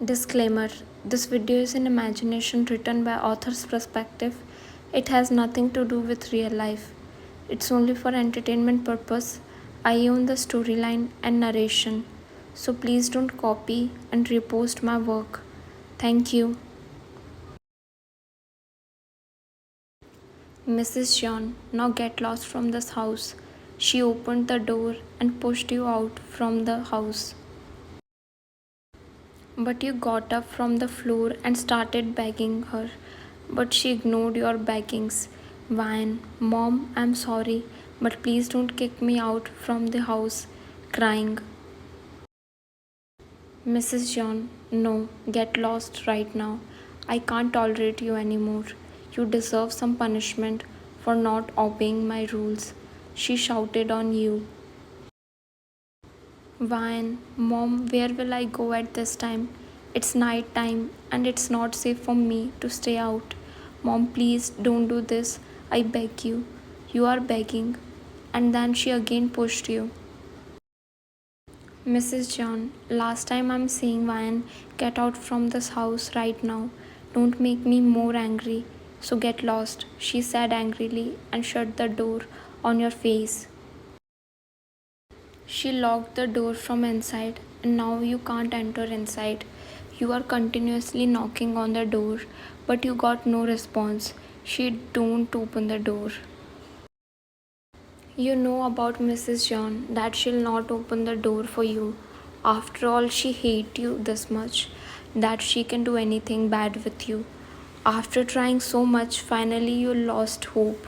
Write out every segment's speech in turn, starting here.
Disclaimer: this video is an imagination written by author's perspective. It has nothing to do with real life. It's only for entertainment purpose. I own the storyline and narration. So please don't copy and repost my work. Thank you. Mrs. John, now get lost from this house. She opened the door and pushed you out from the house. But you got up from the floor and started begging her. But she ignored your beggings. Wine, Mom, I'm sorry, but please don't kick me out from the house. Crying. Mrs. John, no, get lost right now. I can't tolerate you anymore. You deserve some punishment for not obeying my rules. She shouted on you. Wine, Mom, where will I go at this time? It's night time and it's not safe for me to stay out. Mom, please don't do this. I beg you. You are begging. And then she again pushed you. Mrs. John, last time I'm saying Wine, get out from this house right now. Don't make me more angry. So get lost, she said angrily and shut the door on your face. She locked the door from inside and now you can't enter inside. You are continuously knocking on the door, but you got no response. She don't open the door. You know about Mrs. John that she'll not open the door for you. After all, she hates you this much that she can do anything bad with you. After trying so much, finally you lost hope.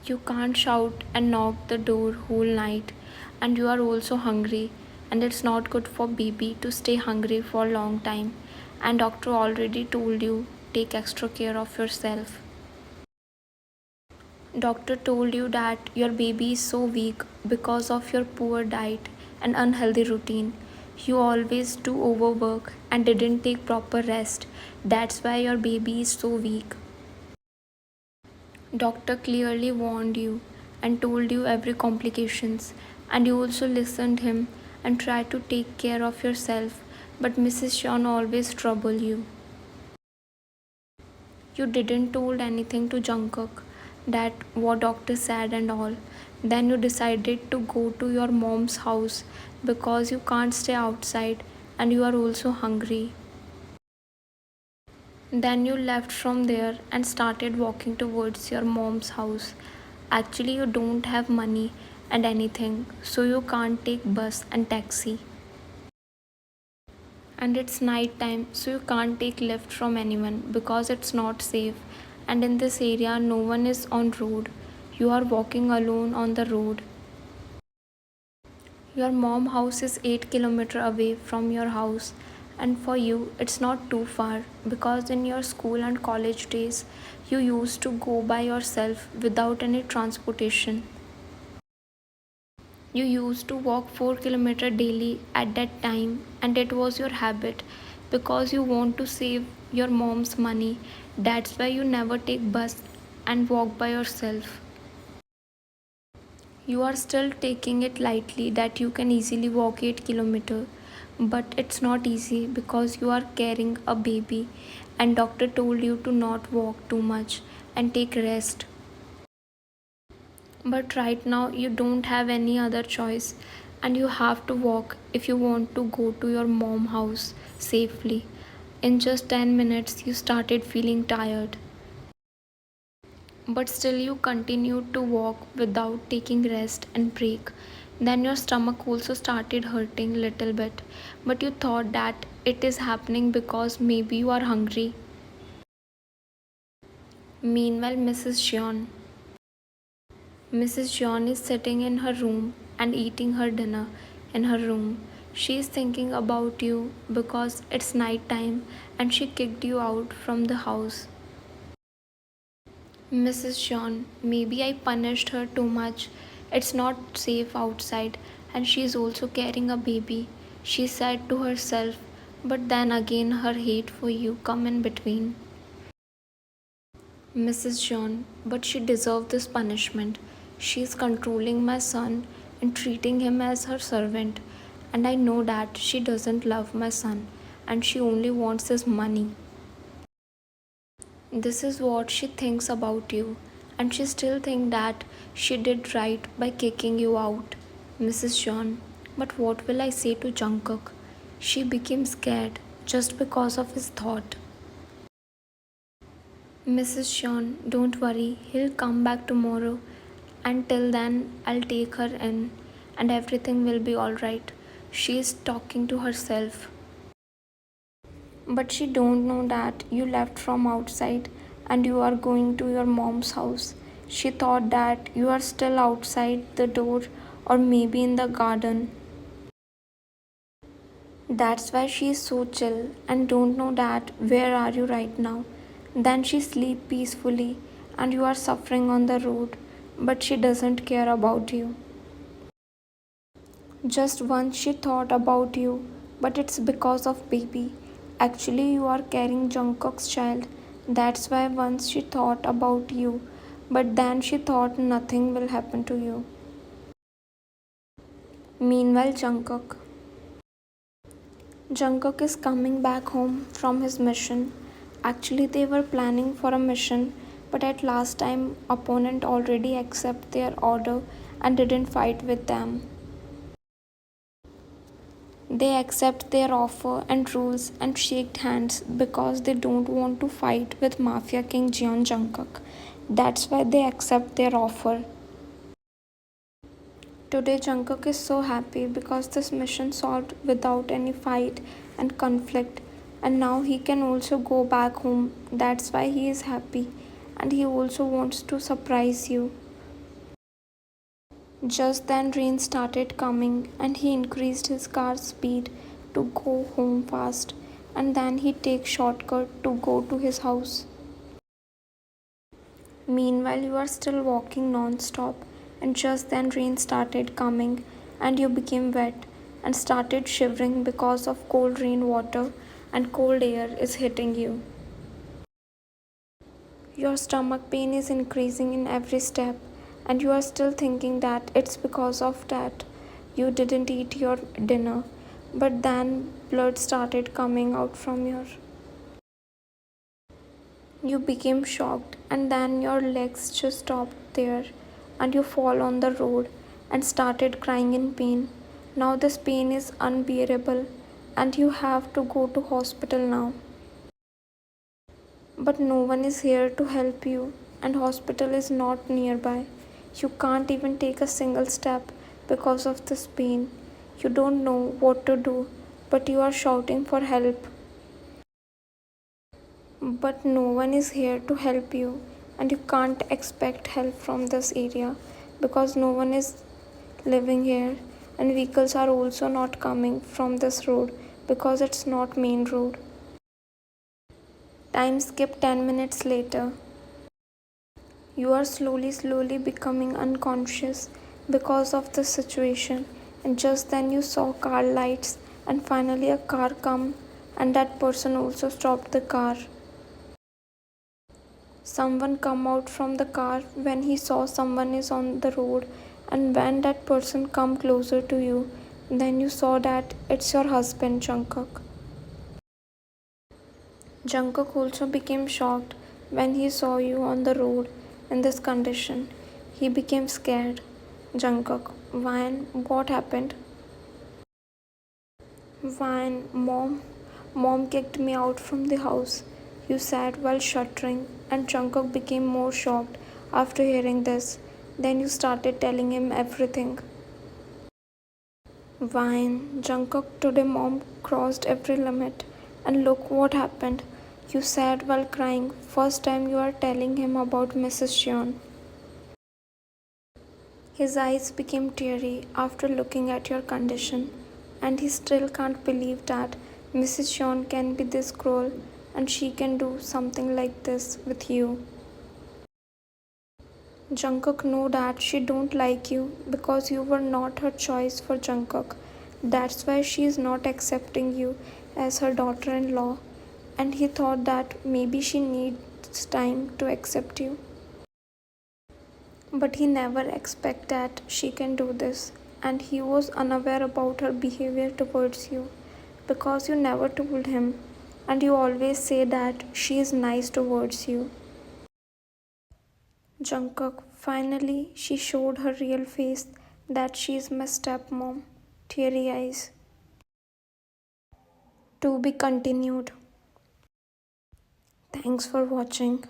You can't shout and knock the door whole night, and you are also hungry, and it's not good for baby to stay hungry for a long time. And doctor already told you take extra care of yourself. Doctor told you that your baby is so weak because of your poor diet and unhealthy routine. You always do overwork and didn't take proper rest. That's why your baby is so weak. Doctor clearly warned you and told you every complications, and you also listened him and tried to take care of yourself, but Mrs. John always trouble you. You didn't told anything to Jungkook that what doctor said and all. Then you decided to go to your mom's house because you can't stay outside and you are also hungry. Then you left from there and started walking towards your mom's house. Actually, you don't have money and anything, so you can't take bus and taxi. And it's night time, so you can't take lift from anyone because it's not safe. And in this area, no one is on road. You are walking alone on the road. Your mom house is 8 kilometers away from your house, and for you it's not too far because in your school and college days you used to go by yourself without any transportation. You used to walk 4 kilometers daily at that time, and it was your habit because you want to save your mom's money. That's why you never take bus and walk by yourself. You are still taking it lightly that you can easily walk 8 kilometers, but it's not easy because you are carrying a baby and doctor told you to not walk too much and take rest. But right now you don't have any other choice and you have to walk if you want to go to your mom house safely. In just 10 minutes you started feeling tired. But still you continued to walk without taking rest and break. Then your stomach also started hurting little bit, but you thought that it is happening because maybe you are hungry. Meanwhile, Mrs. John is sitting in her room and eating her dinner in her room. She is thinking about you because it's night time and she kicked you out from the house. Mrs. John, maybe I punished her too much. It's not safe outside, and she is also carrying a baby, she said to herself, but then again her hate for you come in between. Mrs. John, but she deserved this punishment. She is controlling my son and treating him as her servant, and I know that she doesn't love my son and she only wants his money. This is what she thinks about you, and she still thinks that she did right by kicking you out, Mrs. John. But what will I say to Jungkook? She became scared just because of his thought. Mrs. John, don't worry, he'll come back tomorrow. Until then, I'll take her in and everything will be alright. She is talking to herself. But she don't know that you left from outside and you are going to your mom's house. She thought that you are still outside the door or maybe in the garden. That's why she is so chill and don't know that where are you right now. Then she sleep peacefully and you are suffering on the road, but she doesn't care about you. Just once she thought about you, but it's because of baby. Actually, you are carrying Jungkook's child. That's why once she thought about you, but then she thought nothing will happen to you. Meanwhile, Jungkook is coming back home from his mission. Actually, they were planning for a mission, but at last time, opponent already accept their order and didn't fight with them. They accept their offer and rules and shake hands because they don't want to fight with Mafia King Jeon Jungkook. That's why they accept their offer. Today Jungkook is so happy because this mission solved without any fight and conflict, and now he can also go back home. That's why he is happy and he also wants to surprise you. Just then rain started coming and he increased his car's speed to go home fast, and then he takes shortcut to go to his house. Meanwhile you are still walking non-stop and just then rain started coming and you became wet and started shivering because of cold rain water and cold air is hitting you. Your stomach pain is increasing in every step, and you are still thinking that it's because of that you didn't eat your dinner. But then blood started coming out from your. You became shocked, and then your legs just stopped there, and you fall on the road and started crying in pain. Now this pain is unbearable, and you have to go to hospital now. But no one is here to help you, and hospital is not nearby. You can't even take a single step because of this pain. You don't know what to do, but you are shouting for help. But no one is here to help you, and you can't expect help from this area because no one is living here, and vehicles are also not coming from this road because it's not main road. Time skip 10 minutes later. You are slowly becoming unconscious because of this situation, and just then you saw car lights and finally a car come and that person also stopped the car. Someone come out from the car when he saw someone is on the road, and when that person come closer to you, then you saw that it's your husband Jungkook. Jungkook also became shocked when he saw you on the road in this condition. He became scared. Jungkook, Vine, what happened? Vine, Mom kicked me out from the house. You said while shuddering, and Jungkook became more shocked after hearing this. Then you started telling him everything. Vine, Jungkook, today Mom crossed every limit, and look what happened. You said while crying, first time you are telling him about Mrs. Jeon. His eyes became teary after looking at your condition, and he still can't believe that Mrs. Jeon can be this cruel and she can do something like this with you. Jungkook know that she don't like you because you were not her choice for Jungkook. That's why she is not accepting you as her daughter-in-law, and he thought that maybe she needs time to accept you. But he never expect that she can do this, and he was unaware about her behavior towards you because you never told him, and you always say that she is nice towards you. Jungkook, finally, she showed her real face that she is my stepmom. Teary eyes. To be continued. Thanks for watching.